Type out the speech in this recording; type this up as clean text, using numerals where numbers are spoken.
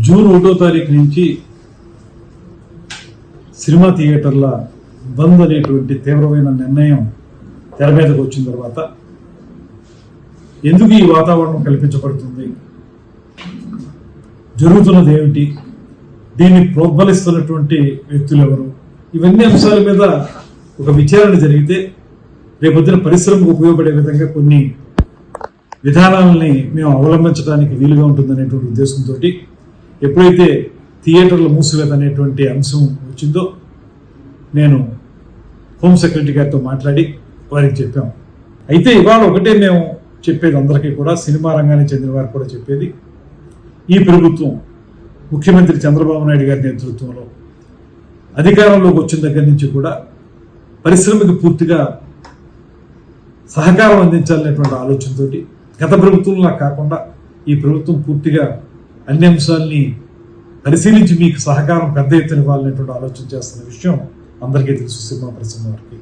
June 1వ తారీఖు నుంచి సినిమా థియేటర్ల బంద్ అనేటువంటి తీవ్రమైన నిర్ణయం తెర మీదకు వచ్చిన తర్వాత ఎందుకు ఈ వాతావరణం కల్పించబడుతుంది, జరుగుతున్నది ఏమిటి, దీన్ని ప్రోద్బలిస్తున్నటువంటి వ్యక్తులు ఎవరు, ఇవన్నీ అంశాల మీద ఒక విచారణ జరిగితే రేపొద్దున పరిశ్రమకు ఉపయోగపడే విధంగా కొన్ని విధానాలని మేము అవలంబించడానికి వీలుగా ఉంటుందనేటువంటి ఉద్దేశంతో ఎప్పుడైతే థియేటర్ల మూసివేత అనేటువంటి అంశం వచ్చిందో నేను హోమ్ సెక్రటరీ గారితో మాట్లాడి వారికి చెప్పాం. అయితే ఇవాళ ఒకటే మేము చెప్పేది అందరికీ కూడా, సినిమా రంగానికి చెందిన వారు కూడా చెప్పేది, ఈ ప్రభుత్వం ముఖ్యమంత్రి చంద్రబాబు నాయుడు గారి నేతృత్వంలో అధికారంలోకి వచ్చిన దగ్గర నుంచి కూడా పరిశ్రమకి పూర్తిగా సహకారం అందించాలనేటువంటి ఆలోచనతో గత ప్రభుత్వంలా కాకుండా ఈ ప్రభుత్వం పూర్తిగా అన్ని అంశాలని పరిశీలించి మీకు సహకారం పెద్ద ఎత్తున ఇవ్వాలనేటువంటి ఆలోచన చేస్తున్న విషయం అందరికీ తెలుసు సినిమా పరిశ్రమ వారికి.